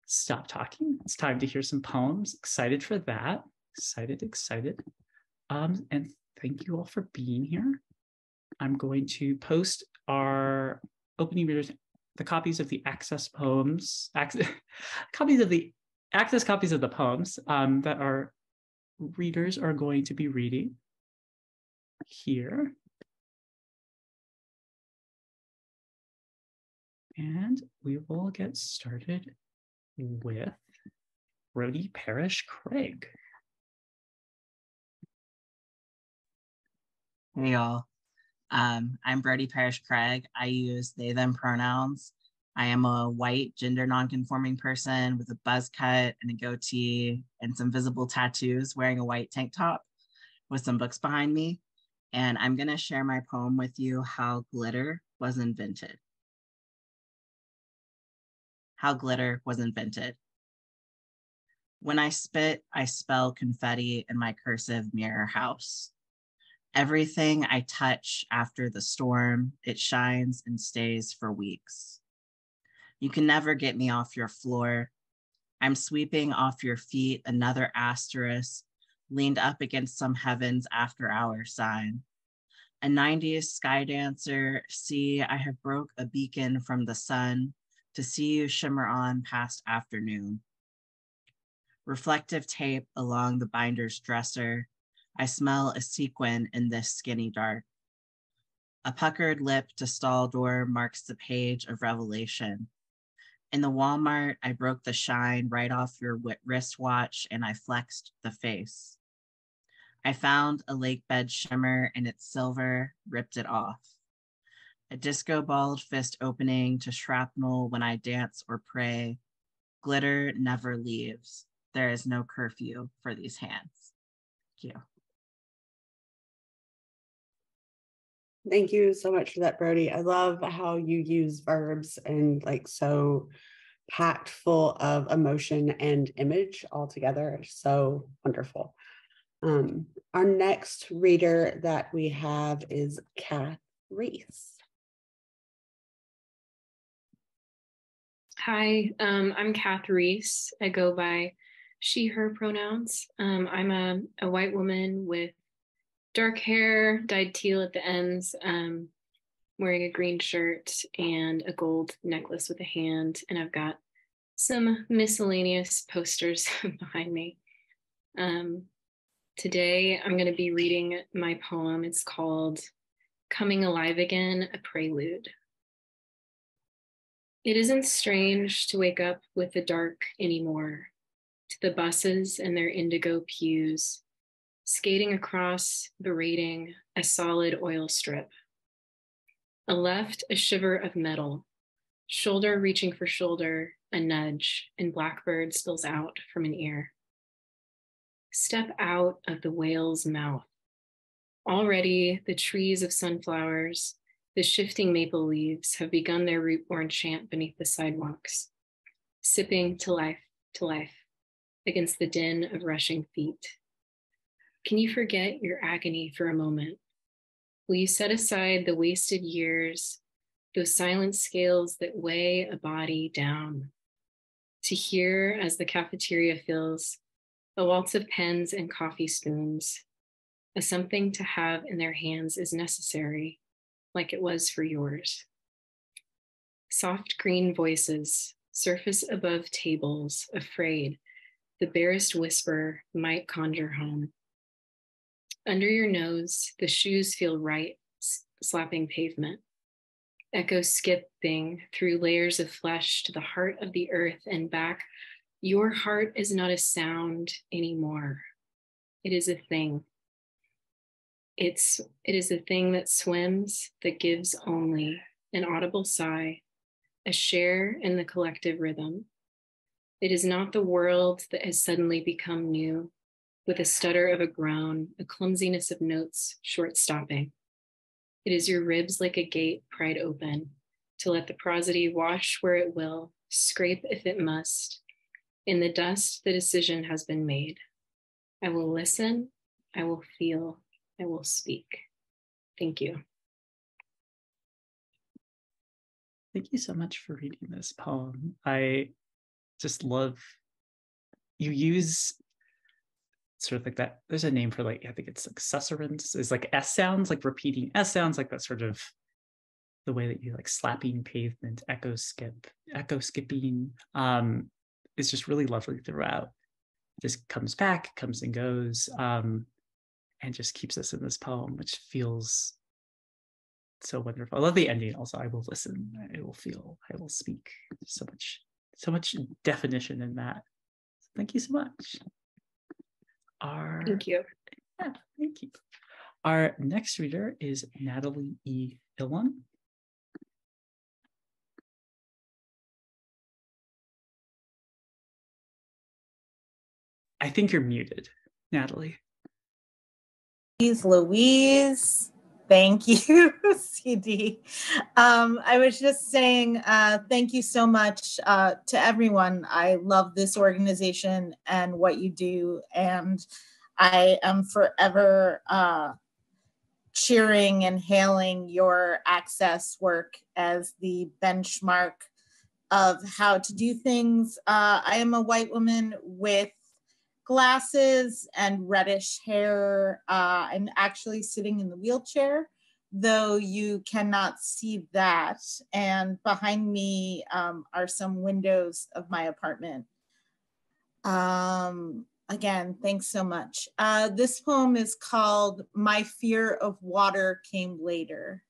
stop talking. It's time to hear some poems. Excited for that. Excited. And thank you all for being here. I'm going to post our opening readers, the copies of the access poems, copies of the poems that our readers are going to be reading here. And we will get started with Brody Parrish Craig. Hey y'all, I'm Brody Parrish Craig. I use they, them pronouns. I am a white gender nonconforming person with a buzz cut and a goatee and some visible tattoos, wearing a white tank top with some books behind me. And I'm gonna share my poem with you, How Glitter Was Invented. How glitter was invented. When I spit, I spell confetti in my cursive mirror house. Everything I touch after the storm, it shines and stays for weeks. You can never get me off your floor. I'm sweeping off your feet another asterisk leaned up against some heaven's after hours sign. A 90s sky dancer, see, I have broke a beacon from the sun to see you shimmer on past afternoon. Reflective tape along the binder's dresser, I smell a sequin in this skinny dark. A puckered lip to stall door marks the page of revelation. In the Walmart, I broke the shine right off your wristwatch and I flexed the face. I found a lake bed shimmer in its silver, ripped it off. A disco balled fist opening to shrapnel when I dance or pray. Glitter never leaves. There is no curfew for these hands. Thank you. Thank you so much for that, Brody. I love how you use verbs and like so packed full of emotion and image all together. So wonderful. Our next reader that we have is Kath Reese. Hi, I'm Kath Reese. I go by she, her pronouns. I'm a white woman with dark hair, dyed teal at the ends, wearing a green shirt and a gold necklace with a hand. And I've got some miscellaneous posters behind me. Today, I'm going to be reading my poem. It's called Coming Alive Again, a Prelude. It isn't strange to wake up with the dark anymore, to the buses and their indigo pews, skating across, berating a solid oil strip. A left, a shiver of metal, shoulder reaching for shoulder, a nudge, and blackbird spills out from an ear. Step out of the whale's mouth. Already, the trees of sunflowers, the shifting maple leaves have begun their root-born chant beneath the sidewalks, sipping to life, against the din of rushing feet. Can you forget your agony for a moment? Will you set aside the wasted years, those silent scales that weigh a body down, to hear as the cafeteria fills a waltz of pens and coffee spoons, a something to have in their hands is necessary, like it was for yours. Soft green voices surface above tables, afraid the barest whisper might conjure home. Under your nose, the shoes feel right, slapping pavement. Echoes skipping through layers of flesh to the heart of the earth and back. Your heart is not a sound anymore. It is a thing. It is a thing that swims, that gives only an audible sigh, a share in the collective rhythm. It is not the world that has suddenly become new, with a stutter of a groan, a clumsiness of notes, short stopping. It is your ribs like a gate pried open, to let the prosody wash where it will, scrape if it must. In the dust, the decision has been made. I will listen, I will feel, I will speak. Thank you. Thank you so much for reading this poem. I just love, you use sort of like that, there's a name for like, I think it's like susurrance, is like S sounds, like repeating S sounds, like that sort of the way that you like slapping pavement, echo skipping, is just really lovely throughout. Just comes back, comes and goes, and just keeps us in this poem, which feels so wonderful. I love the ending also. I will listen, I will feel, I will speak. So much definition in that. Thank you so much. Thank you. Yeah, thank you. Our next reader is Natalie E. Illon. I think you're muted, Natalie. Louise, thank you, CD. I was just saying thank you so much to everyone. I love this organization and what you do, and I am forever cheering and hailing your access work as the benchmark of how to do things. I am a white woman with glasses and reddish hair. I'm actually sitting in the wheelchair, though you cannot see that. And behind me are some windows of my apartment. Again, thanks so much. This poem is called My Fear of Water Came Later.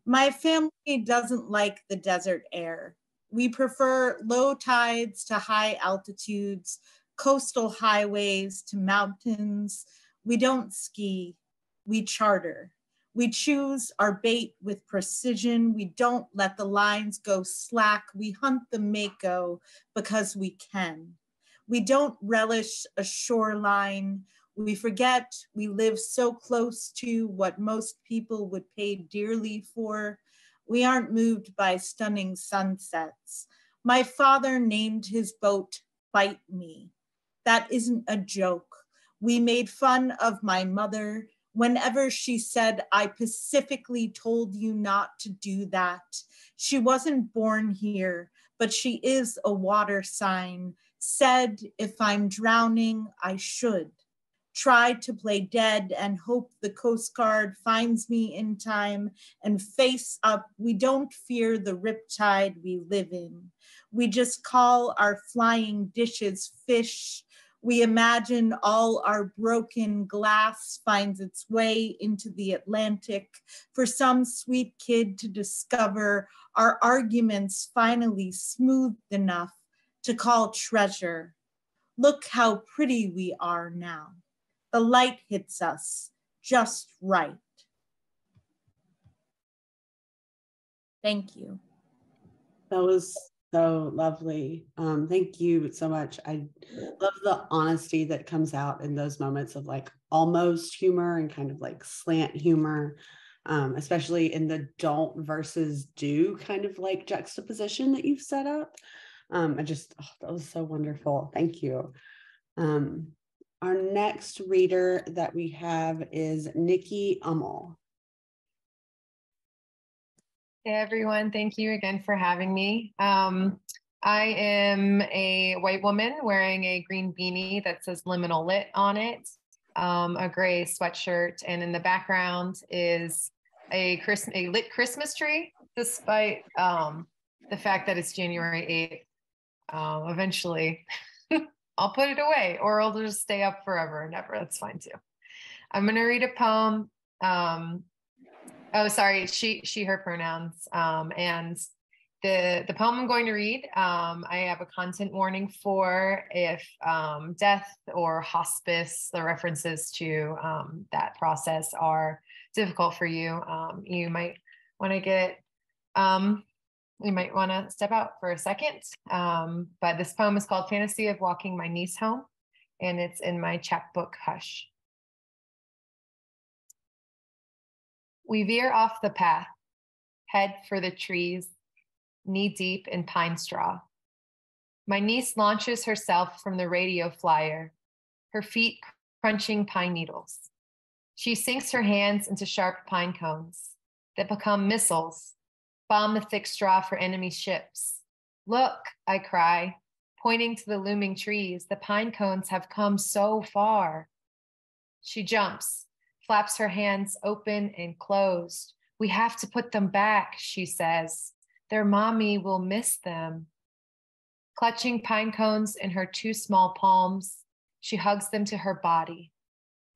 My family doesn't like the desert air. We prefer low tides to high altitudes, coastal highways to mountains. We don't ski, we charter. We choose our bait with precision. We don't let the lines go slack. We hunt the mako because we can. We don't relish a shoreline. We forget we live so close to what most people would pay dearly for. We aren't moved by stunning sunsets. My father named his boat Bite Me. That isn't a joke. We made fun of my mother whenever she said, I specifically told you not to do that. She wasn't born here, but she is a water sign. Said, if I'm drowning, I should. Tried to play dead and hope the Coast Guard finds me in time, and face up, we don't fear the riptide we live in. We just call our flying dishes fish. We imagine all our broken glass finds its way into the Atlantic for some sweet kid to discover our arguments finally smoothed enough to call treasure. Look how pretty we are now. The light hits us just right. Thank you. That was so lovely. Thank you so much. I love the honesty that comes out in those moments of like almost humor and kind of like slant humor, especially in the don't versus do kind of like juxtaposition that you've set up. That was so wonderful. Thank you. Our next reader that we have is Nikki Ummel. Hey everyone, thank you again for having me. I am a white woman wearing a green beanie that says liminal lit on it, a gray sweatshirt, and in the background is a lit Christmas tree, despite the fact that it's January 8th. Eventually, I'll put it away or it'll just stay up forever and ever. That's fine too. I'm going to read a poem. Oh, sorry, she, her pronouns. And the poem I'm going to read, I have a content warning for if death or hospice, the references to that process are difficult for you. You might want to you might want to step out for a second. But this poem is called Fantasy of Walking My Niece Home, and it's in my chapbook, Hush. We veer off the path, head for the trees, knee deep in pine straw. My niece launches herself from the radio flyer, her feet crunching pine needles. She sinks her hands into sharp pine cones that become missiles, bomb the thick straw for enemy ships. Look, I cry, pointing to the looming trees. The pine cones have come so far. She jumps, flaps her hands open and closed. We have to put them back, she says. Their mommy will miss them. Clutching pine cones in her two small palms, she hugs them to her body.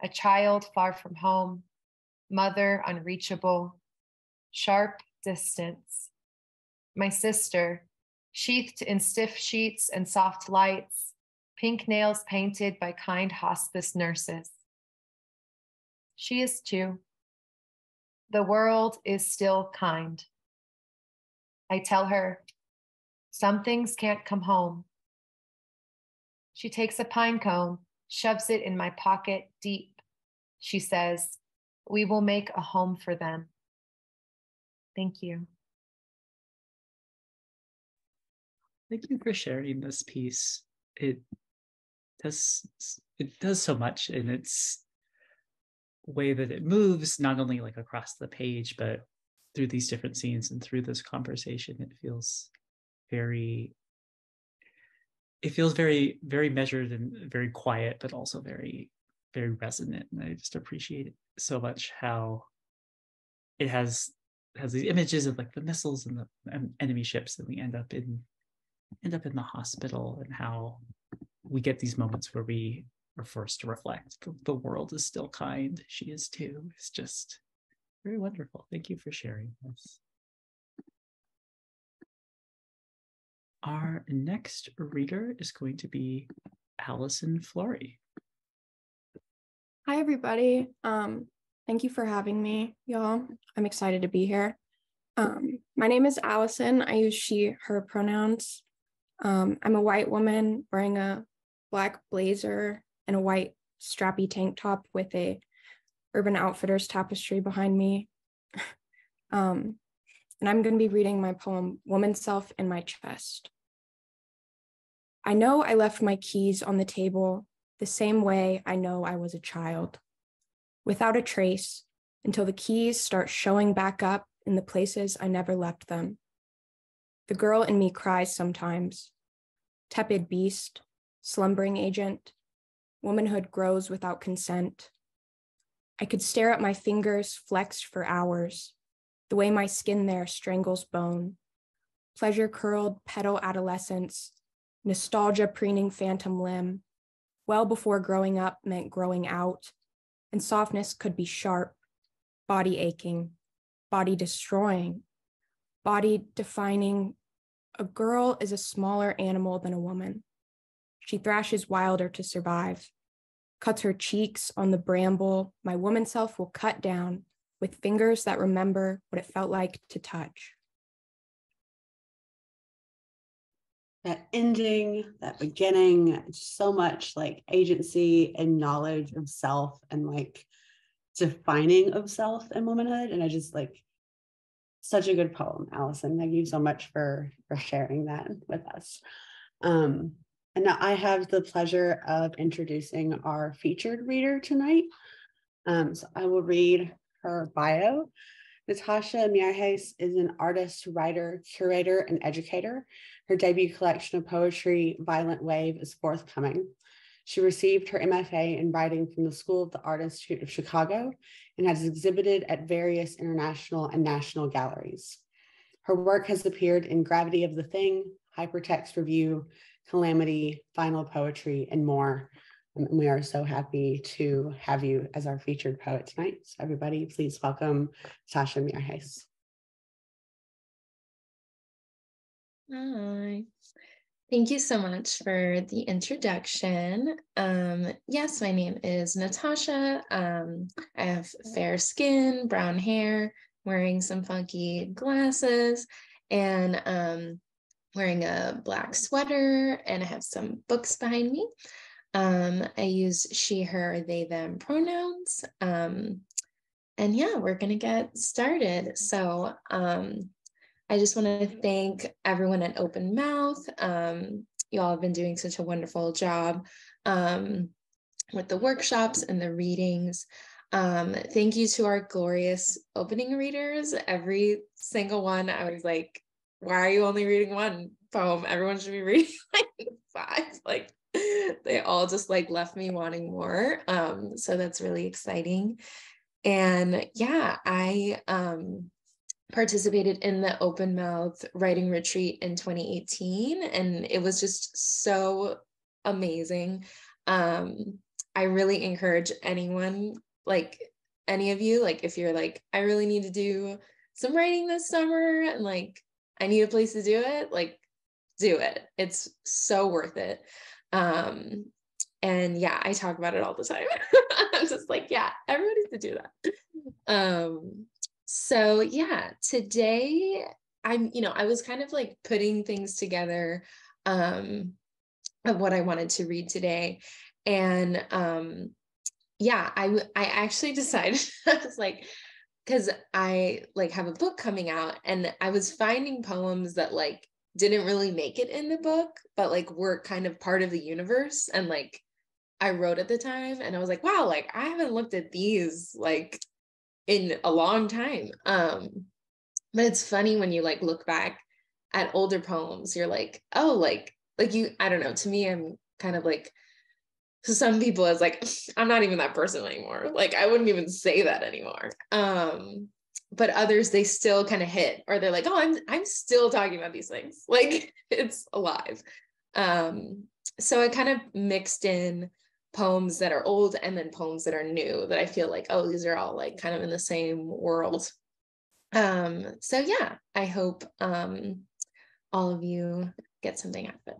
A child far from home, mother unreachable, sharp distance. My sister, sheathed in stiff sheets and soft lights, pink nails painted by kind hospice nurses. She is too. The world is still kind. I tell her, some things can't come home. She takes a pine cone, shoves it in my pocket deep. She says, we will make a home for them. Thank you. Thank you for sharing this piece. It does so much in its way that it moves, not only like across the page, but through these different scenes and through this conversation. It feels very, very measured and very quiet, but also very, very resonant. And I just appreciate it so much how it has these images of like the missiles and the enemy ships, and we end up in the hospital, and how we get these moments where we are forced to reflect. The world is still kind. She is too. It's just very wonderful. Thank you for sharing this. Our next reader is going to be Allison Flory. Hi, everybody. Thank you for having me, y'all. I'm excited to be here. My name is Allison. I use she, her pronouns. I'm a white woman wearing a black blazer and a white strappy tank top with a Urban Outfitters tapestry behind me. And I'm going to be reading my poem, Woman Self in My Chest. I know I left my keys on the table the same way I know I was a child, without a trace, until the keys start showing back up in the places I never left them. The girl in me cries sometimes. Tepid beast, slumbering agent, womanhood grows without consent. I could stare at my fingers flexed for hours, the way my skin there strangles bone. Pleasure curled petal adolescence, nostalgia preening phantom limb, well before growing up meant growing out, and softness could be sharp, body aching, body destroying, body defining. A girl is a smaller animal than a woman. She thrashes wilder to survive, cuts her cheeks on the bramble my woman self will cut down with fingers that remember what it felt like to touch. That ending, that beginning, so much like agency and knowledge of self and like defining of self and womanhood. And I just like, such a good poem, Allison. Thank you so much for sharing that with us. And now I have the pleasure of introducing our featured reader tonight. So I will read her bio. Natasha Mijares is an artist, writer, curator, and educator. Her debut collection of poetry, Violent Wave, is forthcoming. She received her MFA in writing from the School of the Art Institute of Chicago and has exhibited at various international and national galleries. Her work has appeared in Gravity of the Thing, Hypertext Review, Calamity, Final Poetry, and more. And we are so happy to have you as our featured poet tonight. So everybody, please welcome Natasha Mijares. Hi. Thank you so much for the introduction. Yes, my name is Natasha. I have fair skin, brown hair, wearing some funky glasses, and wearing a black sweater, and I have some books behind me. I use she, her, they, them pronouns. And yeah, we're gonna get started. So I just want to thank everyone at Open Mouth. You all have been doing such a wonderful job with the workshops and the readings. Thank you to our glorious opening readers. Every single one, I was like, why are you only reading one poem? Everyone should be reading like Like they all just like left me wanting more. So that's really exciting. And yeah, I participated in the open mouth writing retreat in 2018, and it was just so amazing. I really encourage anyone, like any of you, like if you're like, I really need to do some writing this summer and like I need a place to do it, like do it. It's so worth it. And yeah, I talk about it all the time. I'm just like, yeah, everyone needs to do that. So yeah, today I was kind of like putting things together of what I wanted to read today. And yeah, I actually decided, I was like, because I like have a book coming out, and I was finding poems that like didn't really make it in the book, but like were kind of part of the universe, and like I wrote at the time, and I was like, wow, like I haven't looked at these like in a long time. But it's funny when you like look back at older poems, you're like, oh, like you, I don't know, to me, I'm kind of like, so some people it's like, I'm not even that person anymore. Like I wouldn't even say that anymore. But others, they still kind of hit, or they're like, oh, I'm still talking about these things. Like it's alive. So I kind of mixed in poems that are old and then poems that are new that I feel like, oh, these are all like kind of in the same world. So yeah, I hope all of you get something out of it.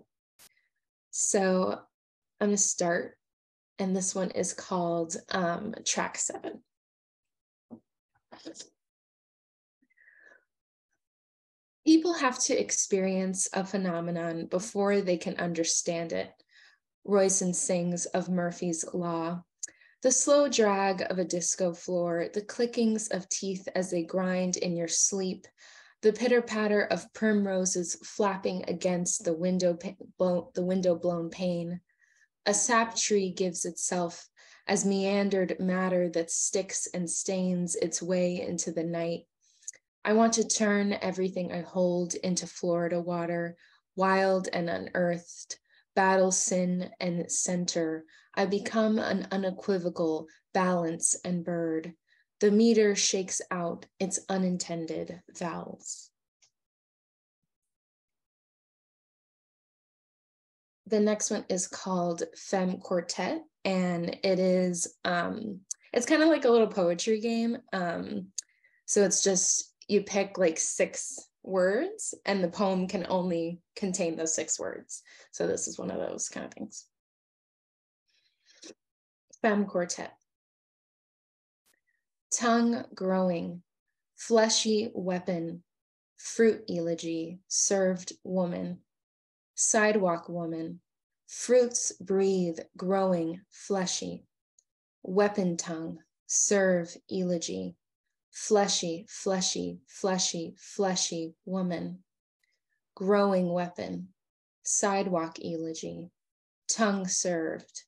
So I'm going to start, and this one is called Track 7. People have to experience a phenomenon before they can understand it. Royson sings of Murphy's Law. The slow drag of a disco floor, the clickings of teeth as they grind in your sleep, the pitter-patter of primroses flapping against the window-blown pane. A sap tree gives itself as meandered matter that sticks and stains its way into the night. I want to turn everything I hold into Florida water, wild and unearthed, battle sin and center. I become an unequivocal balance and bird. The meter shakes out its unintended vowels. The next one is called Femme Quartet, and it is, it's kind of like a little poetry game. So it's just, you pick like 6 words and the poem can only contain those 6 words. So this is one of those kind of things. Femme Quartet. Tongue growing, fleshy weapon, fruit elegy, served woman, sidewalk woman, fruits breathe, growing, fleshy, weapon tongue, serve elegy, fleshy, fleshy, fleshy, fleshy woman, growing weapon, sidewalk elegy, tongue served,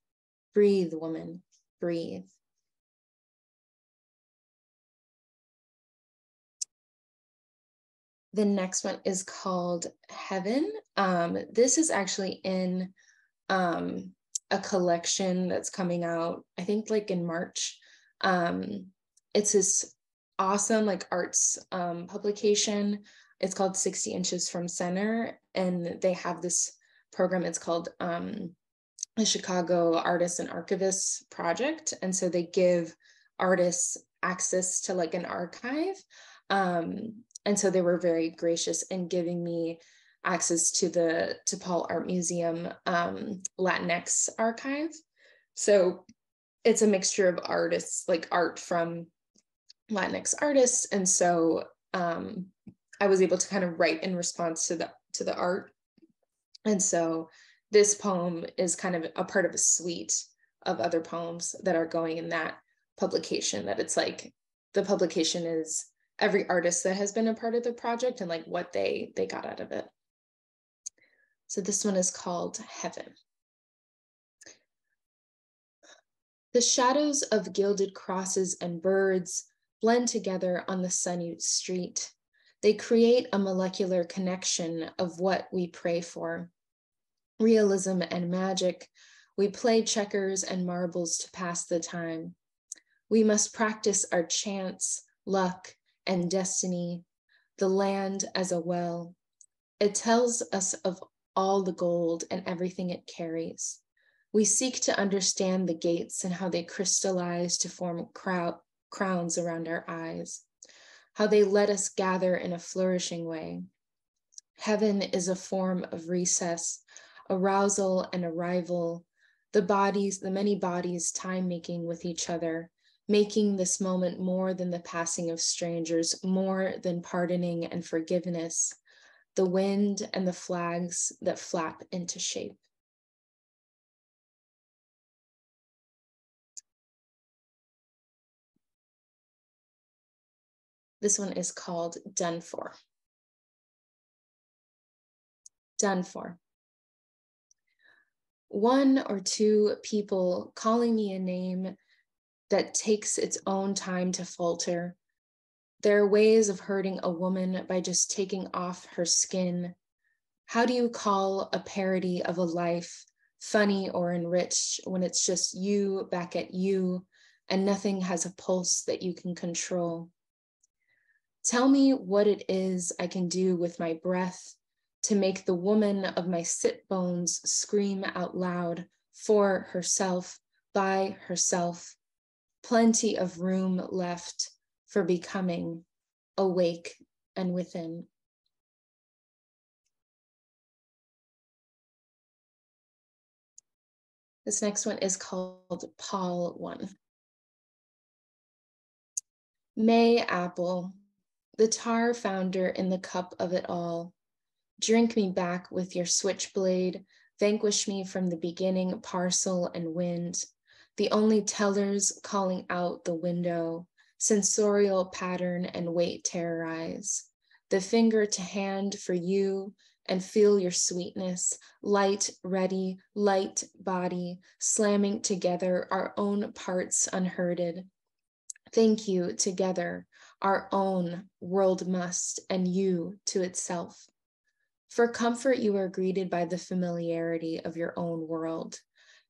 breathe woman, breathe. The next one is called Heaven. This is actually in a collection that's coming out, I think like in March. It's this awesome like arts publication. It's called 60 Inches from Center, and they have this program. It's called the Chicago Artists and Archivists Project. And so they give artists access to like an archive. And so they were very gracious in giving me access to the Paul Art Museum Latinx archive. So it's a mixture of artists, like art from Latinx artists. And so I was able to kind of write in response to the art. And so this poem is kind of a part of a suite of other poems that are going in that publication, that it's like the publication is every artist that has been a part of the project and like what they got out of it. So this one is called Heaven. The shadows of gilded crosses and birds blend together on the sunny street. They create a molecular connection of what we pray for. realism and magic. We play checkers and marbles to pass the time. We must practice our chance, luck, and destiny, the land as a well. It tells us of all the gold and everything it carries. We seek to understand the gates and how they crystallize to form crowns around our eyes, how they let us gather in a flourishing way. Heaven is a form of recess, arousal and arrival, the many bodies time making with each other, making this moment more than the passing of strangers, more than pardoning and forgiveness, the wind and the flags that flap into shape. This one is called Done For. Done for. One or two people calling me a name that takes its own time to falter. There are ways of hurting a woman by just taking off her skin. How do you call a parody of a life funny or enriched when it's just you back at you and nothing has a pulse that you can control? Tell me what it is I can do with my breath to make the woman of my sit bones scream out loud for herself, by herself. Plenty of room left for becoming awake and within. This next one is called Paul 1. May apple, the tar founder in the cup of it all. Drink me back with your switchblade, vanquish me from the beginning parcel and wind, the only tellers calling out the window, sensorial pattern and weight terrorize. The finger to hand for you and feel your sweetness, light, ready, light body, slamming together our own parts unhurted. Thank you together, our own world must, and you to itself. For comfort, you are greeted by the familiarity of your own world.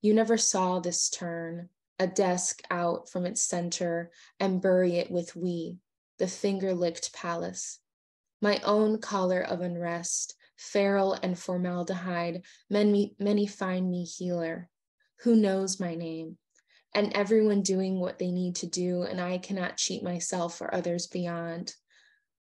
You never saw this turn, a desk out from its center, and bury it with we, the finger-licked palace. My own collar of unrest, feral and formaldehyde, many find me healer. Who knows my name? And everyone doing what they need to do, and I cannot cheat myself or others beyond.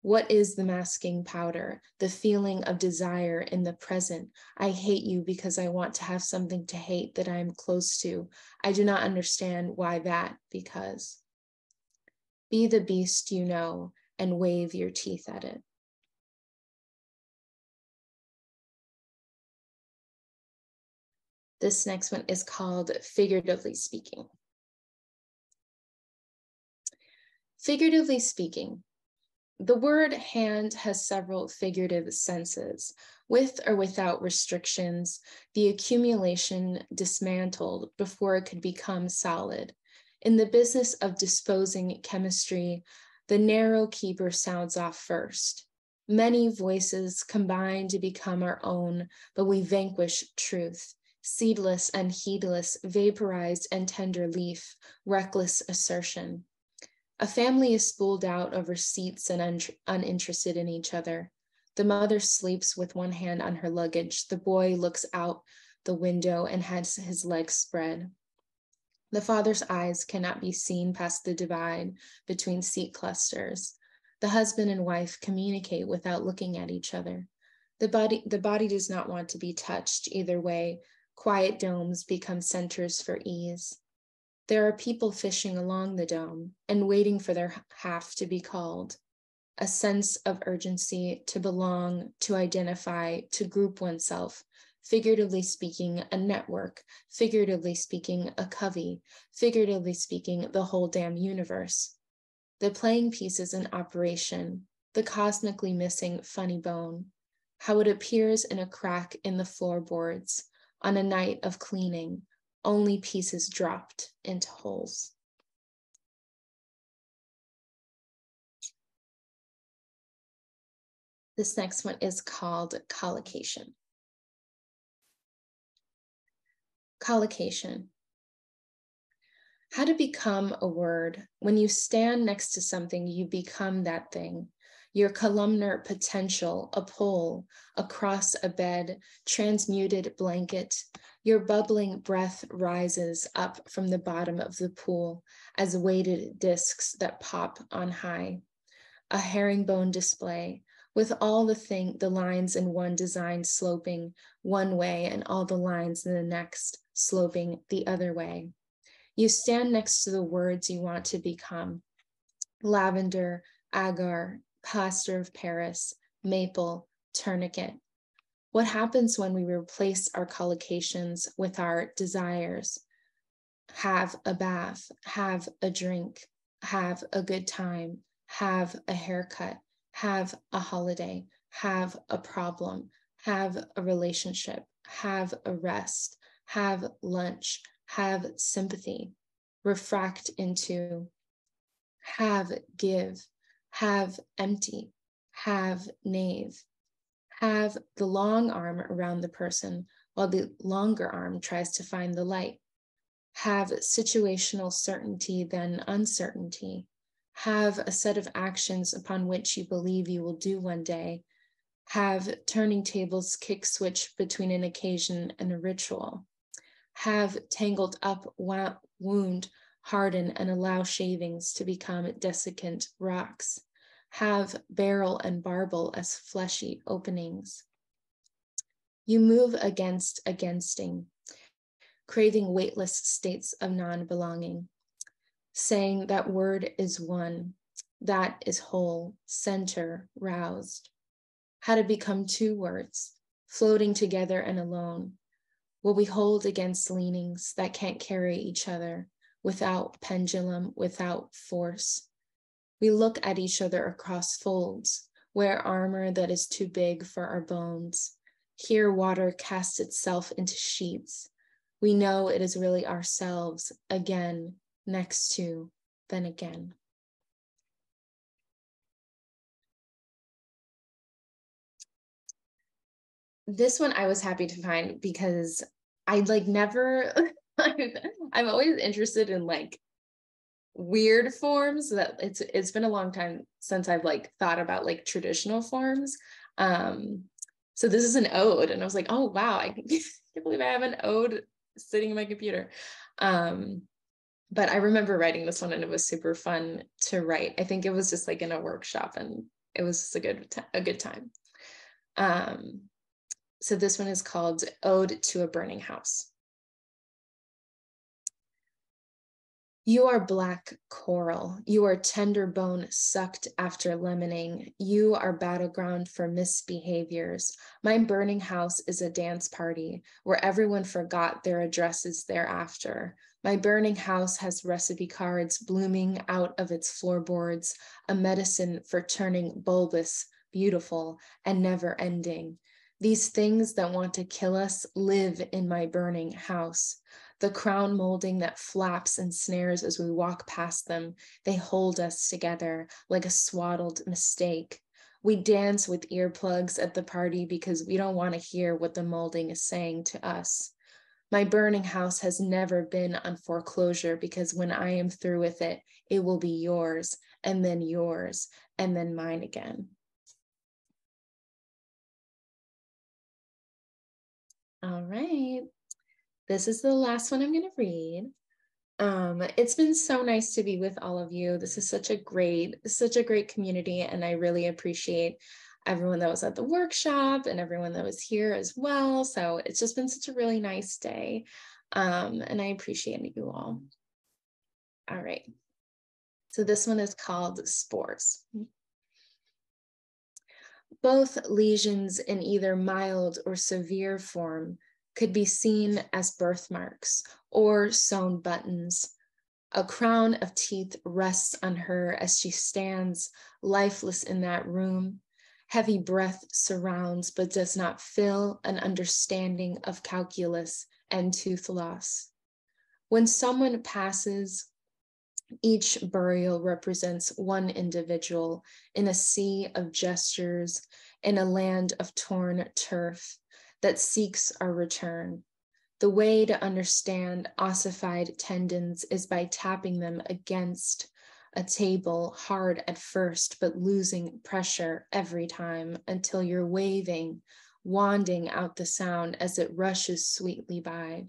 What is the masking powder, the feeling of desire in the present? I hate you because I want to have something to hate that I am close to. I do not understand why that, because. Be the beast you know and wave your teeth at it. This next one is called Figuratively Speaking. Figuratively speaking. The word hand has several figurative senses, with or without restrictions, the accumulation dismantled before it could become solid. In the business of disposing chemistry, the narrow keeper sounds off first. Many voices combine to become our own, but we vanquish truth. Seedless and heedless, vaporized and tender leaf, reckless assertion. A family is spooled out over seats and uninterested in each other. The mother sleeps with one hand on her luggage. The boy looks out the window and has his legs spread. The father's eyes cannot be seen past the divide between seat clusters. The husband and wife communicate without looking at each other. The body does not want to be touched either way. Quiet domes become centers for ease. There are people fishing along the dome and waiting for their half to be called. A sense of urgency to belong, to identify, to group oneself. Figuratively speaking, a network. Figuratively speaking, a covey. Figuratively speaking, the whole damn universe. The playing pieces in operation. The cosmically missing funny bone. How it appears in a crack in the floorboards on a night of cleaning. Only pieces dropped into holes. This next one is called collocation. Collocation. How to become a word. When you stand next to something, you become that thing. Your columnar potential, a pole, across a bed, transmuted blanket. Your bubbling breath rises up from the bottom of the pool as weighted discs that pop on high. A herringbone display with all the lines in one design sloping one way and all the lines in the next sloping the other way. You stand next to the words you want to become. Lavender, agar, plaster of Paris, maple, tourniquet. What happens when we replace our collocations with our desires? Have a bath, have a drink, have a good time, have a haircut, have a holiday, have a problem, have a relationship, have a rest, have lunch, have sympathy, refract into, have give, have empty, have knave, have the long arm around the person while the longer arm tries to find the light, have situational certainty then uncertainty, have a set of actions upon which you believe you will do one day, have turning tables kick switch between an occasion and a ritual, have tangled up wound, harden and allow shavings to become desiccant rocks, have barrel and barbel as fleshy openings. You move against craving weightless states of non-belonging, saying that word is one, that is whole, center, roused. How to become two words, floating together and alone. Will we hold against leanings that can't carry each other, without pendulum, without force? We look at each other across folds, wear armor that is too big for our bones. Here water casts itself into sheets. We know it is really ourselves, again, next to, then again. This one I was happy to find because I never, I'm always interested in weird forms that it's been a long time since I've thought about traditional forms. So this is an ode and I was like, oh wow, I can't believe I have an ode sitting in my computer. But I remember writing this one and it was super fun to write. I think it was just in a workshop and it was just a good time. So this one is called Ode to a Burning House. You are black coral. You are tender bone sucked after lemoning. You are battleground for misbehaviors. My burning house is a dance party where everyone forgot their addresses thereafter. My burning house has recipe cards blooming out of its floorboards, a medicine for turning bulbous, beautiful, and never ending. These things that want to kill us live in my burning house. The crown molding that flaps and snares as we walk past them, they hold us together like a swaddled mistake. We dance with earplugs at the party because we don't want to hear what the molding is saying to us. My burning house has never been on foreclosure because when I am through with it, it will be yours, and then mine again. All right. This is the last one I'm going to read. It's been so nice to be with all of you. This is such a great community, and I really appreciate everyone that was at the workshop and everyone that was here as well. So it's just been such a really nice day, and I appreciate you all. All right. So this one is called Spores. Both lesions in either mild or severe form could be seen as birthmarks or sewn buttons. A crown of teeth rests on her as she stands lifeless in that room. Heavy breath surrounds but does not fill an understanding of calculus and tooth loss. When someone passes, each burial represents one individual in a sea of gestures, in a land of torn turf that seeks our return. The way to understand ossified tendons is by tapping them against a table hard at first, but losing pressure every time until you're waving, wanding out the sound as it rushes sweetly by.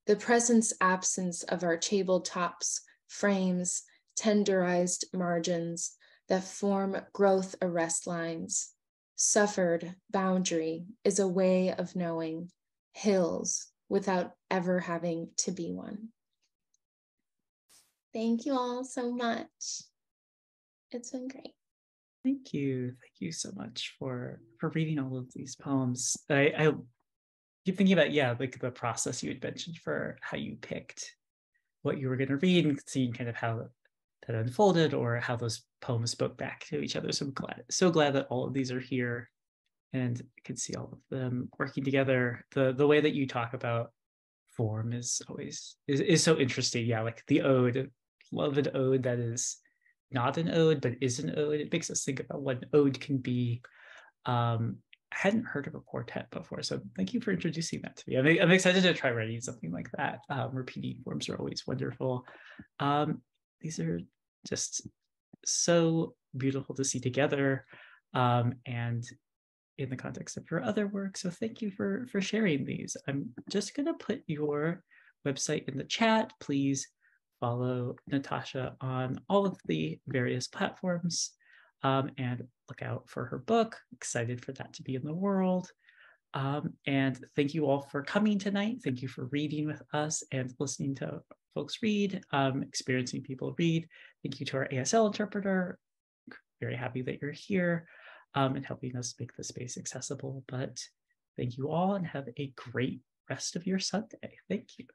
The presence-absence of our tabletops frames tenderized margins that form growth arrest lines. Suffered boundary is a way of knowing hills without ever having to be one. Thank you all so much. It's been great. Thank you. Thank you so much for reading all of these poems. I keep thinking about, yeah, like the process you had mentioned for how you picked what you were going to read and seeing kind of how that unfolded or how those poems spoke back to each other. So I'm so glad that all of these are here and I can see all of them working together. The way that you talk about form is always is so interesting. Yeah, like the ode, love an ode that is not an ode but is an ode. It makes us think about what an ode can be. I hadn't heard of a quartet before, so thank you for introducing that to me. I'm excited to try writing something like that. Repeating forms are always wonderful. These are just so beautiful to see together, and in the context of your other work. So thank you for sharing these. I'm just going to put your website in the chat. Please follow Natasha on all of the various platforms, and look out for her book. Excited for that to be in the world. And thank you all for coming tonight. Thank you for reading with us and listening to folks read, experiencing people read. Thank you to our ASL interpreter. Very happy that you're here, and helping us make the space accessible. But thank you all and have a great rest of your Sunday. Thank you.